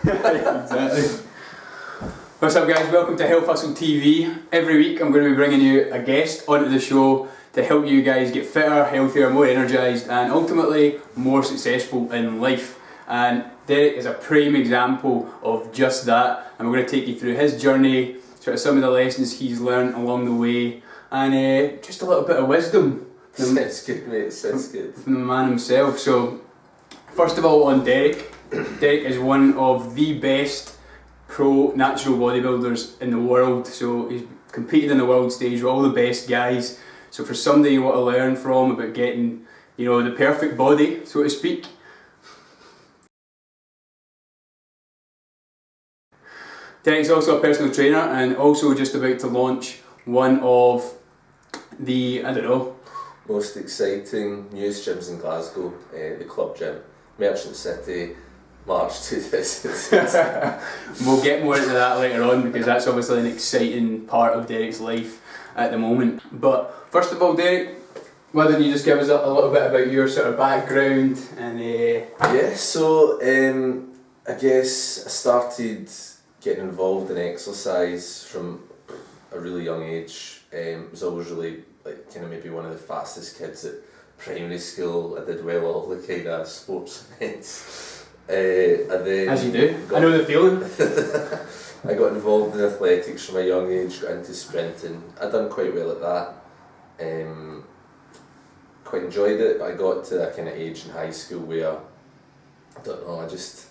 Exactly. What's up guys, welcome to Health Hustle TV. Every week I'm going to be bringing you a guest onto the show to help you guys get fitter, healthier, more energised and ultimately more successful in life. And Derek is a prime example of just that, and we're going to take you through his journey, sort of some of the lessons he's learned along the way, and just a little bit of wisdom. Sounds good, mate. Sounds good. From the man himself. So, first of all, on Derek. Derek is one of the best pro natural bodybuilders in the world. So he's competed in the world stage with all the best guys. So for somebody you want to learn from about getting, the perfect body, so to speak. Derek's also a personal trainer and also just about to launch one of the, most exciting newest gyms in Glasgow, the Club Gym, Merchant City, March 2006. We'll get more into that later on because that's obviously an exciting part of Derek's life at the moment. But first of all, Derek, why don't you just give us a little bit about your sort of background and Yeah, so I guess I started getting involved in exercise from a really young age. Was always really maybe one of the fastest kids at primary school. I did well all the kind of sports events. And then as you do, I know the feeling. I got involved in athletics from a young age, got into sprinting. I done quite well at that. Quite enjoyed it, but I got to that kind of age in high school where, I just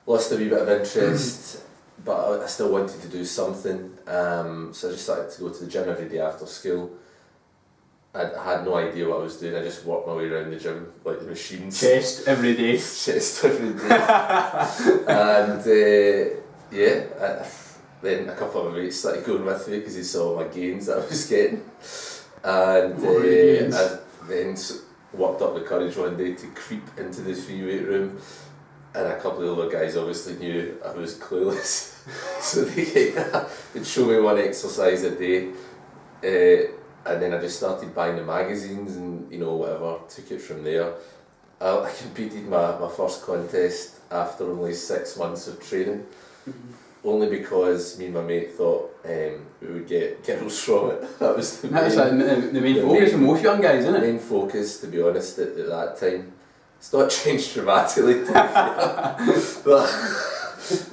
lost a wee bit of interest, but I still wanted to do something. So I just started to go to the gym every day after school. I had no idea what I was doing. I just walked my way around the gym like the machines. Chest every day. Chest every day. And then a couple of my mates started going with me because they saw my gains that I was getting. And I then worked up the courage one day to creep into the free weight room. And a couple of other guys obviously knew I was clueless. So they'd show me one exercise a day. And then I just started buying the magazines and whatever, took it from there. I competed my first contest after only 6 months of training, only because me and my mate thought we would get girls from it. That was the main focus for most young guys, isn't it? The main focus, to be honest, at that time. It's not changed dramatically, to be fair.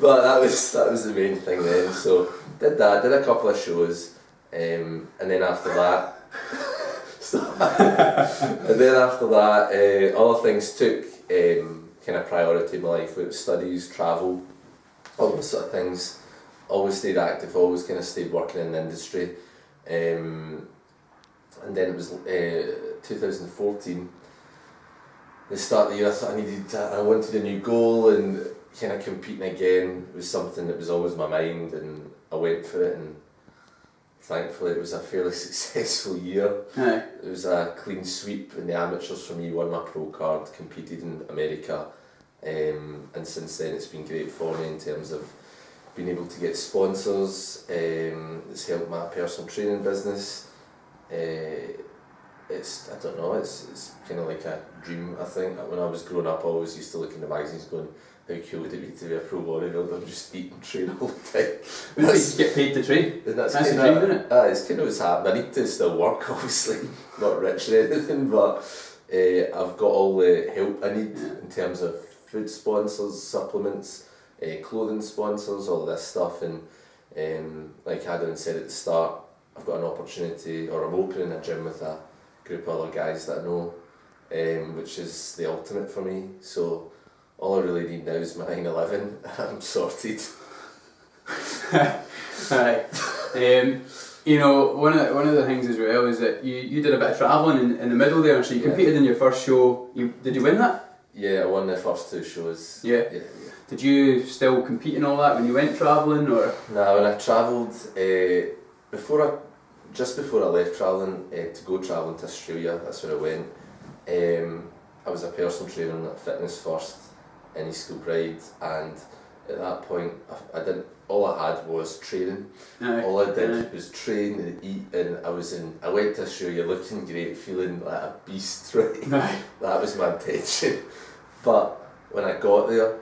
but that was the main thing then. So did that, did a couple of shows. And then after that, other things took kind of priority in my life, with studies, travel, all those sort of things. Always stayed active, always kind of stayed working in the industry. And then it was 2014, the start of the year. I thought I wanted a new goal, and kind of competing again was something that was always in my mind, and I went for it. And thankfully it was a fairly successful year. Aye. It was a clean sweep in the amateurs for me, won my pro card, competed in America, and since then it's been great for me in terms of being able to get sponsors. It's helped my personal training business. It's kind of like a dream, I think. When I was growing up, I always used to look in the magazines going, how cool would it be to be a pro bodybuilder and just eat and train all the time? You get paid to train. That's the dream, isn't it? It's kind of what's happened. I need to still work, obviously, not rich or anything, but I've got all the help I need in terms of food sponsors, supplements, clothing sponsors, all of this stuff. And like Adam said at the start, I've got an opportunity, or I'm opening a gym with a group of other guys that I know, which is the ultimate for me. So all I really need now is my 9/11 and I'm sorted. Right. One of the things as well is that you did a bit of travelling in the middle there, so you competed in your first show. Did you win that? Yeah, I won the first 2 shows. Yeah. Did you still compete in all that when you went travelling, or? No, when I travelled, just before I left travelling, to go travelling to Australia, that's where I went. I was a personal trainer at Fitness First in East Kilbride, and at that point all I had was training. Aye. All I did was train and eat, and I went to Australia looking great, feeling like a beast, right? Aye. That was my intention. But when I got there,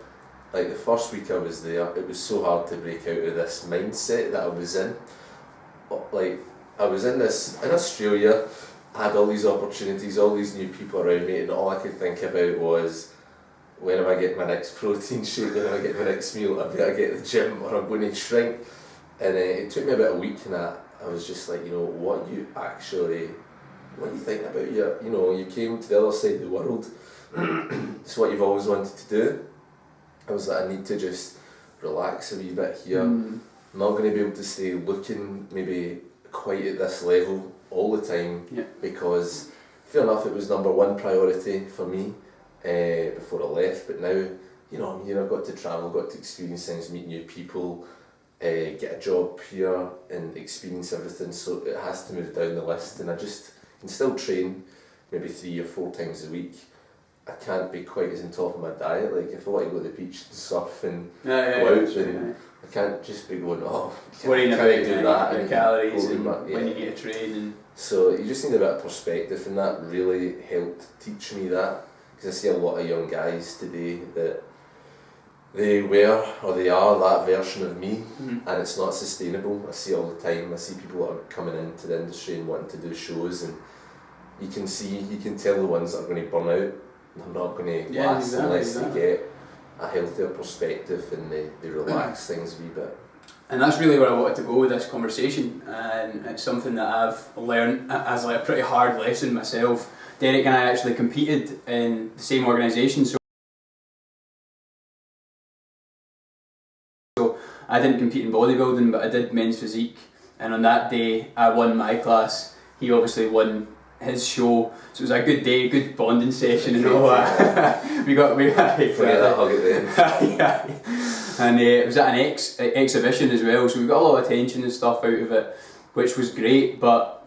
like the first week I was there, it was so hard to break out of this mindset that I was in. Like, I was in Australia, I had all these opportunities, all these new people around me, and all I could think about was, when am I getting my next protein shake, when am I getting my next meal, I better get to the gym or I'm going to shrink. And it took me about a week, and I was just like, what you think about you came to the other side of the world, it's what you've always wanted to do. I was like, I need to just relax a wee bit here. I'm not going to be able to stay looking maybe quite at this level all the time, because fair enough, it was number one priority for me before I left, but now, I've got to travel, got to experience things, meet new people, get a job here and experience everything, so it has to move down the list, and I just can still train maybe 3 or 4 times a week. I can't be quite as on top of my diet. Like, if I want to go to the beach and surf and go out, then I can't just be going, worrying about do that your and calories and when you get a train. So you just need a bit of perspective, and that really helped teach me that, because I see a lot of young guys today that they are that version of me, and it's not sustainable. I see all the time. I see people that are coming into the industry and wanting to do shows, and you can tell the ones that are going to burn out. They're not going to last unless they get a healthier perspective and they relax things a wee bit. And that's really where I wanted to go with this conversation, and it's something that I've learned as like a pretty hard lesson myself. Derek and I actually competed in the same organisation, so I didn't compete in bodybuilding, but I did men's physique, and on that day I won my class, he obviously won his show, so it was a good day, good bonding session and all that. we got that hug at the end. And it was at an exhibition as well, so we got a lot of attention and stuff out of it, which was great. But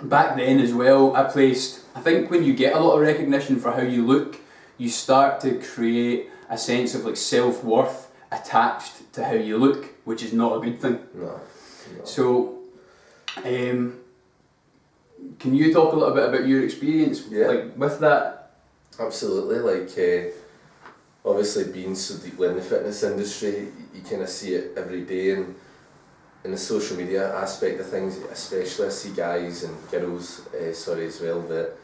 back then as well, I think when you get a lot of recognition for how you look, you start to create a sense of like self-worth attached to how you look, which is not a good thing. No. So can you talk a little bit about your experience like with that? Absolutely. Like, obviously being so deeply in the fitness industry, you kind of see it every day, and in the social media aspect of things, especially I see guys and girls, as well, that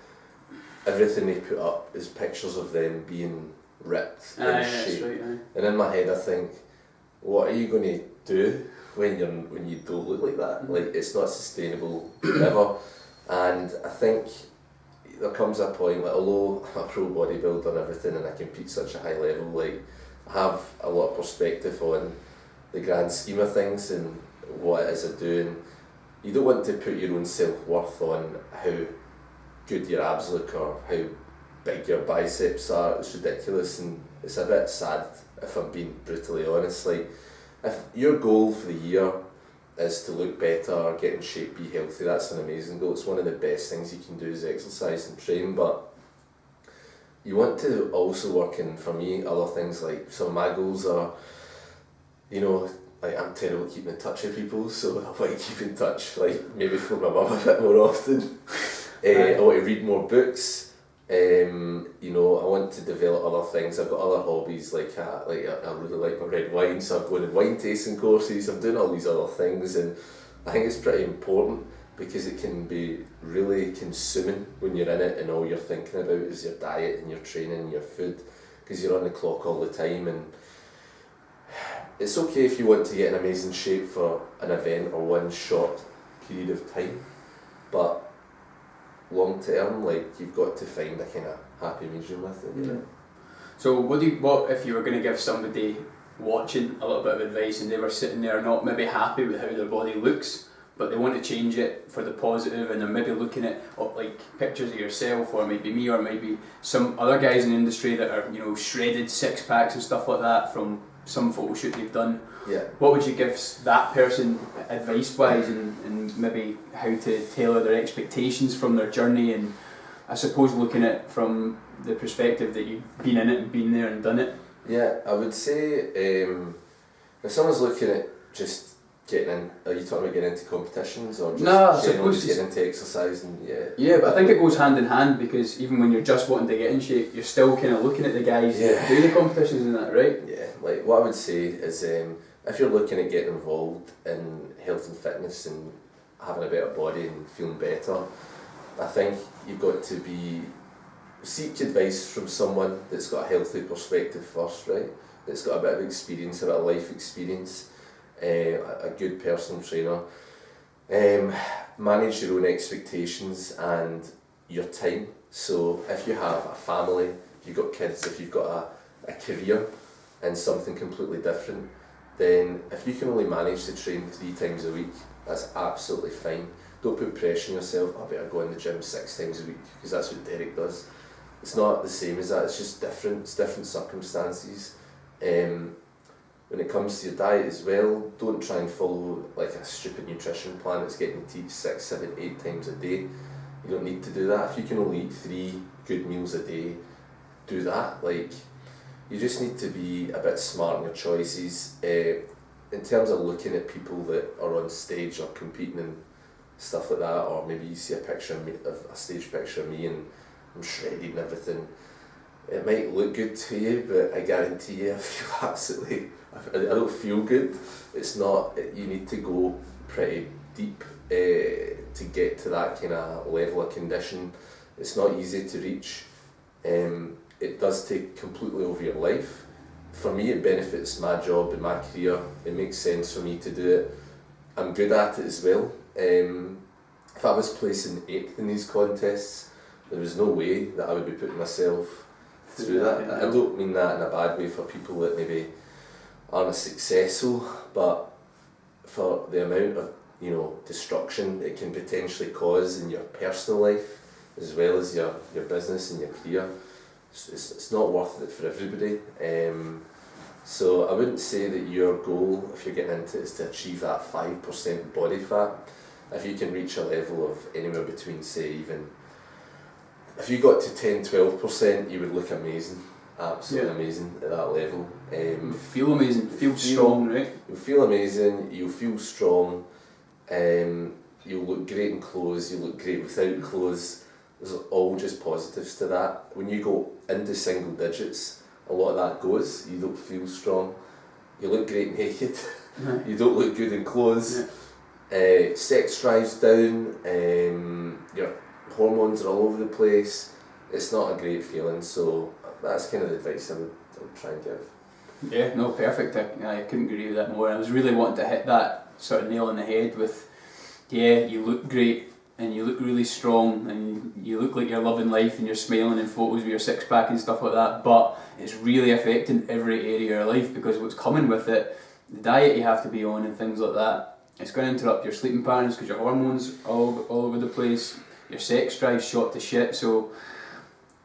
everything they put up is pictures of them being ripped in shape. Right, and in my head I think, what are you going to do when you don't look like that? Like, it's not sustainable ever. And I think there comes a point, like, although I'm a pro bodybuilder and everything, and I compete such a high level, like, I have a lot of perspective on the grand scheme of things and what it is I do. And you don't want to put your own self-worth on how good your abs look or how big your biceps are. It's ridiculous, and it's a bit sad if I'm being brutally honest. Like, if your goal for the year is to look better, get in shape, be healthy, that's an amazing goal. It's one of the best things you can do is exercise and train, but you want to also work in, for me, other things. Like, some of my goals are, like, I'm terrible at keeping in touch with people, so I want to keep in touch, like maybe phone my mum a bit more often. I want to read more books. I want to develop other things. I've got other hobbies, like I really like my red wine, so I'm going to wine tasting courses. I'm doing all these other things, and I think it's pretty important because it can be really consuming when you're in it and all you're thinking about is your diet and your training and your food, because you're on the clock all the time. And it's okay if you want to get in amazing shape for an event or one short period of time, but long term, like, you've got to find a kind of happy medium with it. So what if you were going to give somebody watching a little bit of advice and they were sitting there not maybe happy with how their body looks, but they want to change it for the positive, and they're maybe looking at like pictures of yourself, or maybe me, or maybe some other guys in the industry that are shredded six packs and stuff like that from some photo shoot they've done. What would you give that person advice wise, and maybe how to tailor their expectations from their journey, and I suppose looking at it from the perspective that you've been in it and been there and done it? I would say if someone's looking at just getting in, are you talking about getting into competitions or just No, generally just getting into exercise and Yeah, but I think it goes hand in hand, because even when you're just wanting to get in shape, you're still kind of looking at the guys that do the competitions and that, right? Yeah, like what I would say is if you're looking at getting involved in health and fitness and having a better body and feeling better, I think you've got to seek advice from someone that's got a healthy perspective first, right? That's got a bit of experience, a bit of life experience, a good personal trainer. Manage your own expectations and your time. So if you have a family, if you've got kids, if you've got a career and something completely different, then if you can only manage to train 3 times a week, that's absolutely fine. Don't put pressure on yourself, I better go in the gym 6 times a week, because that's what Derek does. It's not the same as that, it's just different, it's different circumstances. When it comes to your diet as well, don't try and follow like a stupid nutrition plan that's getting you to eat 6, 7, 8 times a day. You don't need to do that. If you can only eat 3 good meals a day, do that. Like, you just need to be a bit smart in your choices. In terms of looking at people that are on stage or competing and stuff like that, or maybe you see a picture of me, a stage picture of me and I'm shredded and everything, it might look good to you, but I guarantee you I feel absolutely, I don't feel good. It's not, you need to go pretty deep to get to that kind of level of condition. It's not easy to reach. It does take completely over your life. For me, it benefits my job and my career. It makes sense for me to do it. I'm good at it as well. If I was placing 8th in these contests, there was no way that I would be putting myself through that. I don't mean that in a bad way for people that maybe aren't as successful, but for the amount of destruction it can potentially cause in your personal life as well as your business and your career, it's not worth it for everybody. So I wouldn't say that your goal, if you're getting into it, is to achieve that 5% body fat. If you can reach a level of anywhere between, say, even if you got to 10-12%, you would look amazing, absolutely amazing at that level. You feel amazing, feel strong, right? You'll feel amazing, you'll feel strong, you'll look great in clothes, you'll look great without clothes. There's all just positives to that. When you go into single digits, a lot of that goes. You don't feel strong, you look great naked, you don't look good in clothes, sex drives down, your hormones are all over the place. It's not a great feeling, so that's kind of the advice I would try and give. Yeah, no, perfect. I couldn't agree with that more. I was really wanting to hit that sort of nail on the head with, you look great and you look really strong and you look like you're loving life and you're smiling in photos with your 6-pack and stuff like that, but it's really affecting every area of your life, because what's coming with it, the diet you have to be on and things like that, it's going to interrupt your sleeping patterns because your hormones are all over the place, your sex drive's shot to shit. So,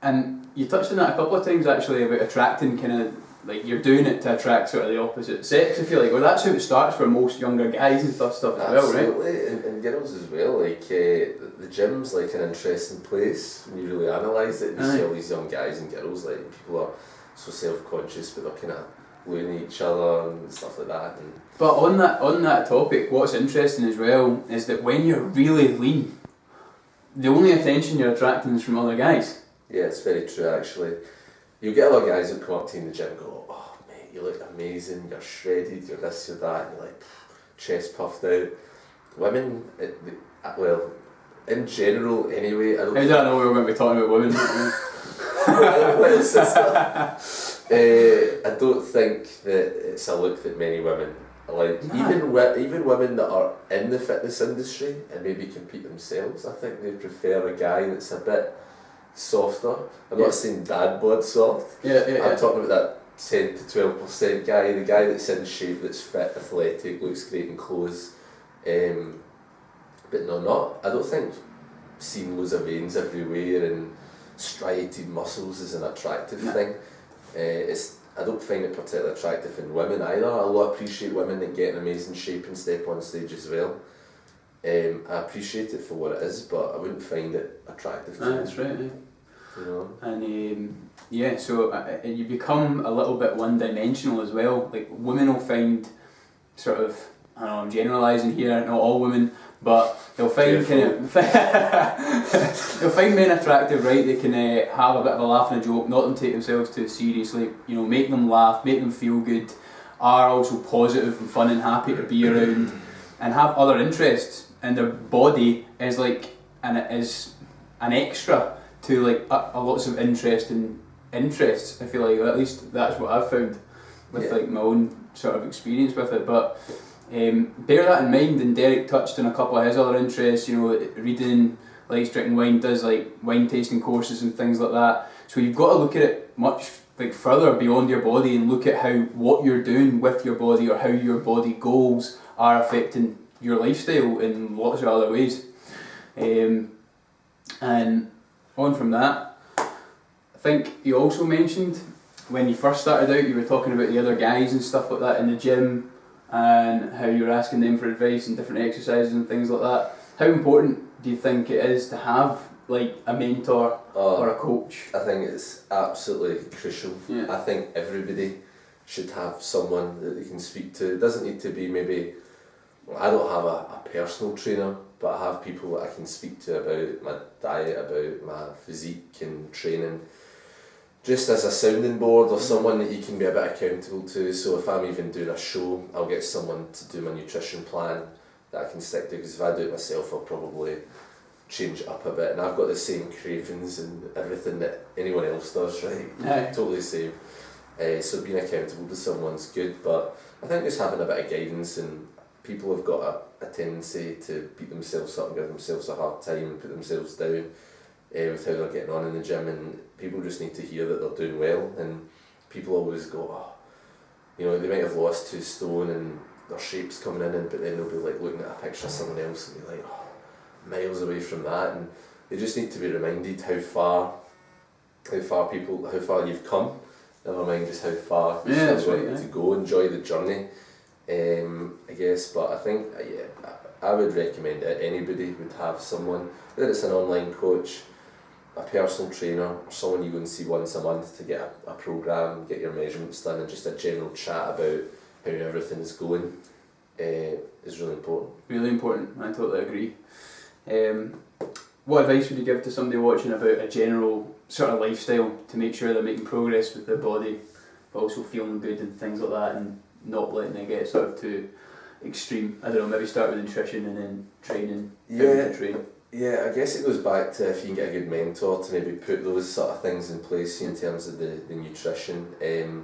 and you touched on that a couple of times actually about attracting kind of, like you're doing it to attract sort of the opposite sex, I feel like. Well, that's how it starts for most younger guys and stuff as well, right? Absolutely, and girls as well. Like the gym's like an interesting place when you really analyse it. You see all these young guys and girls, like people are so self-conscious, but they're kind of looking at each other and stuff like that. But on that topic, what's interesting as well is that when you're really lean, the only attention you're attracting is from other guys. Yeah, it's very true actually. You'll get a lot of guys that come up to you in the gym and go, "Oh mate, you look amazing, you're shredded, you're this, you're that," and you're like, chest puffed out. Women, well, in general anyway, I don't know we were going to be talking about women. I don't think that it's a look that many women like. Even women that are in the fitness industry and maybe compete themselves, I think they prefer a guy that's a bit softer. I'm not saying dad bod soft. I'm talking about that 10 to 12% guy, the guy that's in shape, that's fit, athletic, looks great in clothes. But I don't think seeing loads of veins everywhere and striated muscles is an attractive thing. I don't find it particularly attractive in women either. I appreciate women that get in amazing shape and step on stage as well. I appreciate it for what it is, but I wouldn't find it attractive to me. That's right. You know? And so you become a little bit one-dimensional as well. Like women will find sort of I know I'm generalising here, not all women, but they'll find they'll find men attractive, right? They can have a bit of a laugh and a joke, not them take themselves too seriously, you know, make them laugh, make them feel good, are also positive and fun and happy to be around, and have other interests, and their body is like an extra to like a lots of interests. I feel like at least that's what I've found with like my own sort of experience with it. But bear that in mind, and Derek touched on a couple of his other interests, you know, reading, likes drinking wine, does like wine tasting courses and things like that. So you've got to look at it much like further beyond your body and look at how what you're doing with your body or how your body goals are affecting your lifestyle in lots of other ways. And on from that, I think you also mentioned when you first started out, you were talking about the other guys and stuff like that in the gym, and how you were asking them for advice and different exercises and things like that. How important do you think it is to have like a mentor or a coach? I think it's absolutely crucial. Yeah. I think everybody should have someone that they can speak to. It doesn't need to be maybe, I don't have a personal trainer, but I have people that I can speak to about my diet, about my physique and training, just as a sounding board or someone that you can be a bit accountable to. So if I'm even doing a show, I'll get someone to do my nutrition plan that I can stick to, because if I do it myself, I'll probably change it up a bit, and I've got the same cravings and everything that anyone else does, right? Aye. Totally the same. So being accountable to someone's good, but I think just having a bit of guidance, and people have got a tendency to beat themselves up and give themselves a hard time and put themselves down with how they're getting on in the gym, and people just need to hear that they're doing well. And people always go, oh, you know, they might have lost 2 stone and their shape's coming in, but then they'll be like looking at a picture of someone else and be like, oh, miles away from that. And they just need to be reminded how far you've come, never mind just how far you're still going to go. Enjoy the journey, I guess. But I think I would recommend it. Anybody would have someone, whether it's an online coach, a personal trainer, or someone you go and see once a month to get a programme, get your measurements done, and just a general chat about how everything is going is really important. Really important, I totally agree. What advice would you give to somebody watching about a general sort of lifestyle to make sure they're making progress with their body, but also feeling good and things like that, and not letting it get sort of too extreme? I don't know, maybe start with nutrition and then training. Yeah, I guess it goes back to if you can get a good mentor to maybe put those sort of things in place in terms of the nutrition. In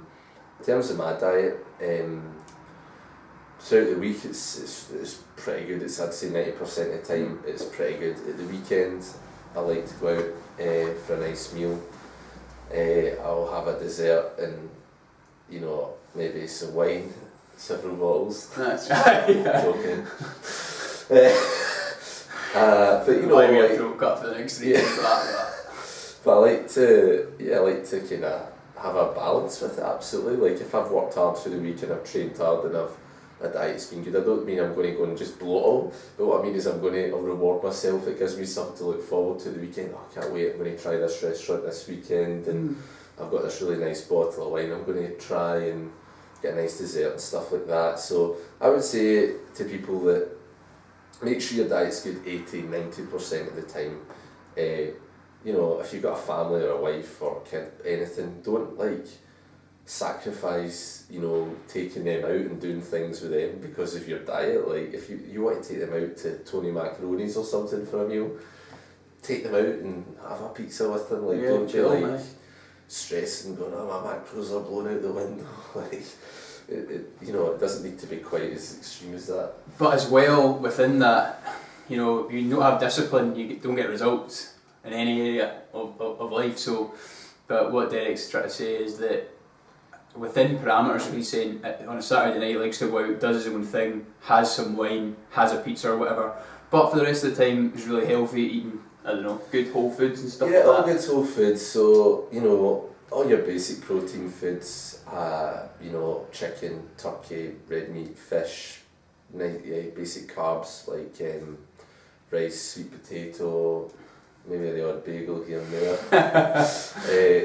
terms of my diet, throughout the week it's pretty good. It's, I'd say 90% of the time it's pretty good. At the weekend I like to go out for a nice meal. I'll have a dessert and, you know, maybe some wine, several bottles. That's right. Joking. But you know, like, a throat cut for the next 3 days. But I like to kind of have a balance with it. Absolutely. Like if I've worked hard through the week and I've trained hard and my diet's been good, I don't mean I'm going to go and just blow it all, but what I mean is I'll reward myself. It gives me something to look forward to the weekend. Oh, I can't wait, I'm going to try this restaurant this weekend, and I've got this really nice bottle of wine I'm going to try and get a nice dessert and stuff like that. So I would say to people that make sure your diet's good 80-90% of the time. You know, if you've got a family or a wife or kid, anything, don't like sacrifice, you know, taking them out and doing things with them because of your diet. Like if you want to take them out to Tony Macaroni's or something for a meal, take them out and have a pizza with them. Like don't you like stressing, going, oh, my macros are blown out the window. Like you know, it doesn't need to be quite as extreme as that. But as well, within that, you know, you don't have discipline, you don't get results in any area of life. So, but what Derek's trying to say is that within parameters, he's saying on a Saturday night, he likes to go out, does his own thing, has some wine, has a pizza or whatever, but for the rest of the time he's really healthy, eating, I don't know, good whole foods and stuff like that. Yeah, all good whole foods. So, you know, all your basic protein foods, you know, chicken, turkey, red meat, fish, basic carbs like rice, sweet potato, maybe the odd bagel here and there,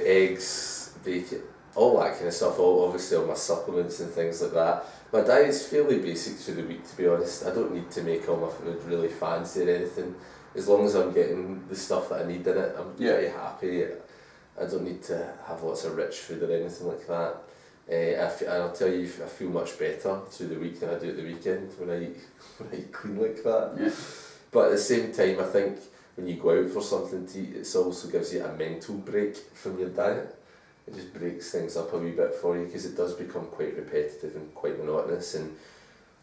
eggs, bacon, all that kind of stuff, obviously all my supplements and things like that. My diet's fairly basic through the week, to be honest. I don't need to make all my food really fancy or anything. As long as I'm getting the stuff that I need in it, I'm pretty happy. I don't need to have lots of rich food or anything like that. I'll tell you, I feel much better through the week than I do at the weekend when I eat clean like that. Yeah. But at the same time, I think when you go out for something to eat, it also gives you a mental break from your diet. It just breaks things up a wee bit for you, because it does become quite repetitive and quite monotonous. And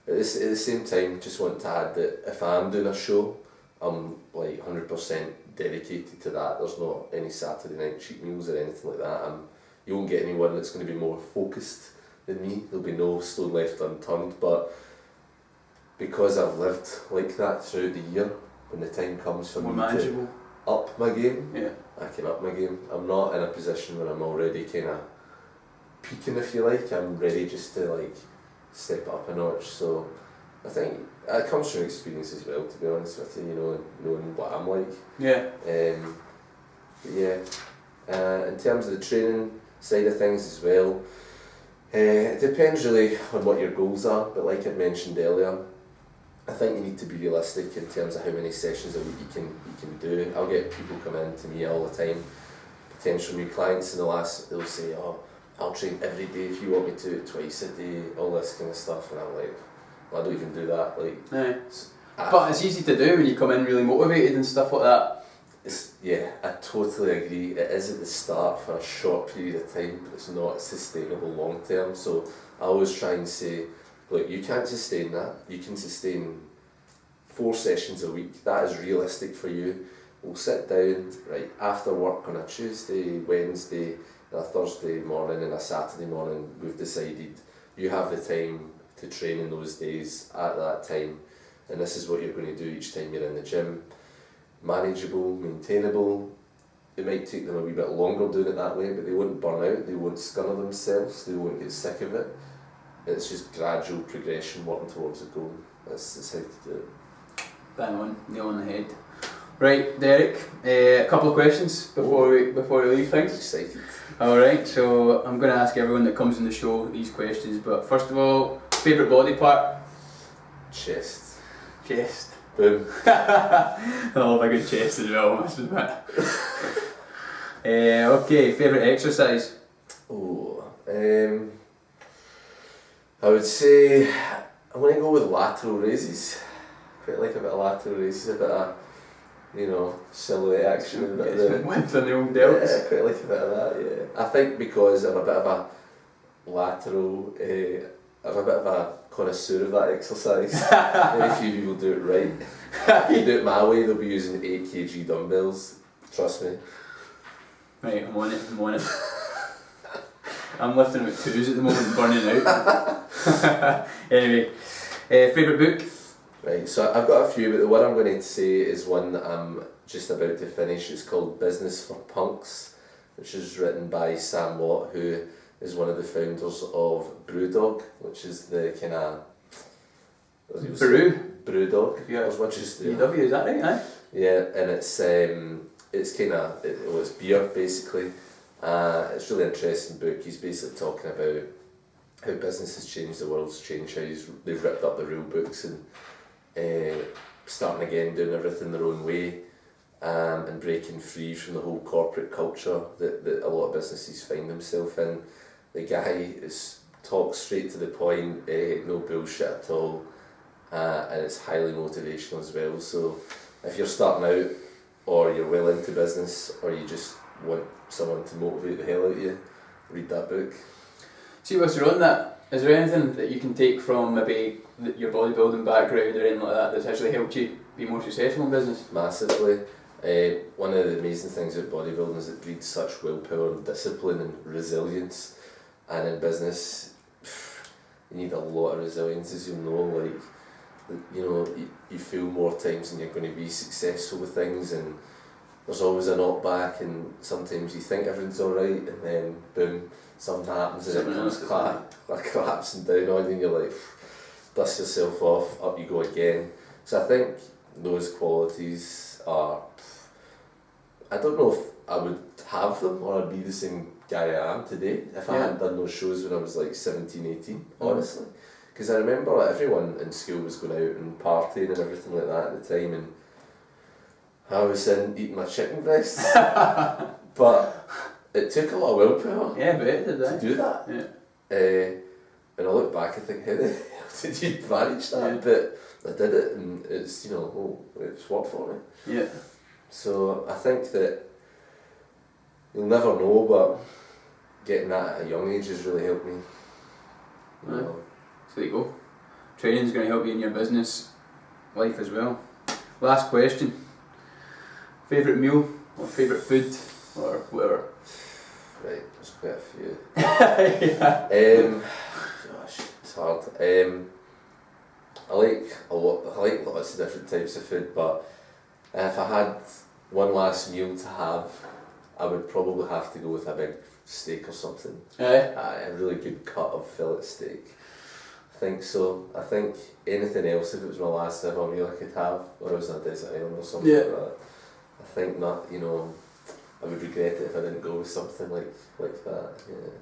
at the same time, just want to add that if I am doing a show, I'm like 100% dedicated to that. There's not any Saturday night cheat meals or anything like that. You won't get anyone that's going to be more focused than me. There'll be no stone left unturned. But because I've lived like that throughout the year, when the time comes for more me manageable. to up my game, Yeah. I can up my game. I'm not in a position where I'm already kind of peaking, if you like. I'm ready just to like step up a notch. So I think it comes from experience as well, to be honest with you, knowing what I'm like. Yeah. But yeah, in terms of the training side of things as well, it depends really on what your goals are, but like I mentioned earlier, I think you need to be realistic in terms of how many sessions a week you can do. I'll get people come in to me all the time, potential new clients, and they'll say, oh, I'll train every day if you want me to, twice a day, all this kind of stuff, and I'm like, well, I don't even do that. But it's easy to do when you come in really motivated and stuff like that. I totally agree. It is at the start for a short period of time, but it's not sustainable long term. So I always try and say, look, you can't sustain that. You can sustain 4 sessions a week. That is realistic for you. We'll sit down right after work on a Tuesday, Wednesday, a Thursday morning and a Saturday morning. We've decided you have the time to train in those days at that time, and this is what you're going to do each time you're in the gym. Manageable, maintainable. It might take them a wee bit longer doing it that way, but they won't burn out, they won't scunner themselves, they won't get sick of it. It's just gradual progression working towards a goal. That's how to do it. Bang on, nail on the head. Right, Derek, a couple of questions before we leave things. Excited. Alright, so I'm going to ask everyone that comes on the show these questions, but first of all, favourite body part? Chest. Chest. Boom. I love a good chest as well, I must admit. Okay, favourite exercise? I would say I'm going to go with lateral raises. Quite like a bit of lateral raises, a bit of, silhouette action and a bit of the width on the old delts. Yeah, quite like a bit of that, yeah. I think because I'm a bit of a lateral, I'm a bit of a connoisseur of that exercise. Very few people do it right. If you do it my way, they'll be using 8 kg dumbbells. Trust me. Right, I'm on it. I'm lifting about 2s at the moment and burning out. Anyway, favourite book? Right, so I've got a few, but the one I'm going to say is one that I'm just about to finish. It's called Business for Punks, which is written by Sam Watt, who is one of the founders of Brewdog, which is the kind of... Brewdog. Yeah. Just BW, is that right? Aye? Yeah, and it's kind of... it's beer, basically. It's a really interesting book. He's basically talking about how business has changed, the world's changed, how they've ripped up the rule books and starting again, doing everything their own way, and breaking free from the whole corporate culture that a lot of businesses find themselves in. The guy talks straight to the point, no bullshit at all, and it's highly motivational as well. So if you're starting out, or you're well into business, or you just want someone to motivate the hell out of you, read that book. See, whilst you're on that, is there anything that you can take from maybe your bodybuilding background or anything like that that's actually helped you be more successful in business? Massively. One of the amazing things about bodybuilding is it breeds such willpower and discipline and resilience, and in business you need a lot of resilience, as you know. You feel more times than you're going to be successful with things, and there's always a knockback, and sometimes you think everything's alright, and then boom, something happens and it comes collapsing down on you, and you're like, dust yourself off, up you go again. So I think those qualities are, I don't know if I would have them or I'd be the same guy I am today if I Yeah. hadn't done those shows when I was like 17, 18, honestly. Because I remember like, everyone in school was going out and partying and everything like that at the time, and I was in eating my chicken breasts. But it took a lot of willpower Yeah, but it did to do that. Yeah. And I look back and think, how the hell did you manage that? Yeah. But I did it, and it's, you know, it's worked for me. Yeah. So I think that you'll never know, but getting that at a young age has really helped me. You know. So there you go. Training's going to help you in your business life as well. Last question. Favourite meal or favourite food or whatever? Right, there's quite a few. Yeah. Gosh, it's hard. I like lots of different types of food, but if I had one last meal to have, I would probably have to go with a big steak or something. A really good cut of fillet steak. I think so. I think anything else, if it was my last ever meal I could have, or I was on a desert island or something like that, I think not, you know, I would regret it if I didn't go with something like that. Yeah.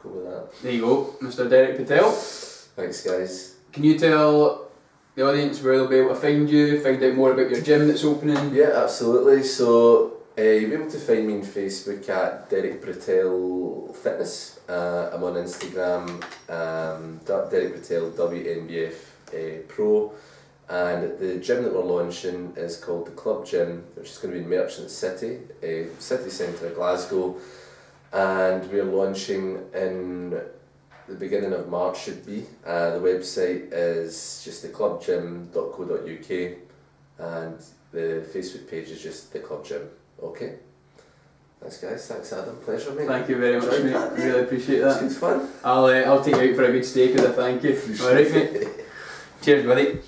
Go with that. There you go, Mr Derek Brettell. Thanks, guys. Can you tell the audience where they'll be able to find you, find out more about your gym that's opening? Yeah, absolutely. So you'll be able to find me on Facebook at Derek Brettell Fitness. I'm on Instagram, Derek Brettell WNBF Pro. And the gym that we're launching is called the Club Gym, which is going to be in Merchant City, city centre of Glasgow. And we're launching in the beginning of March should be. The website is just theclubgym.co.uk and the Facebook page is just the Club Gym. Okay? Thanks guys, thanks Adam, pleasure mate. Thank you very much mate, that, really appreciate that. It's good fun. I'll take you out for a good steak as a thank you. Alright mate. Cheers buddy.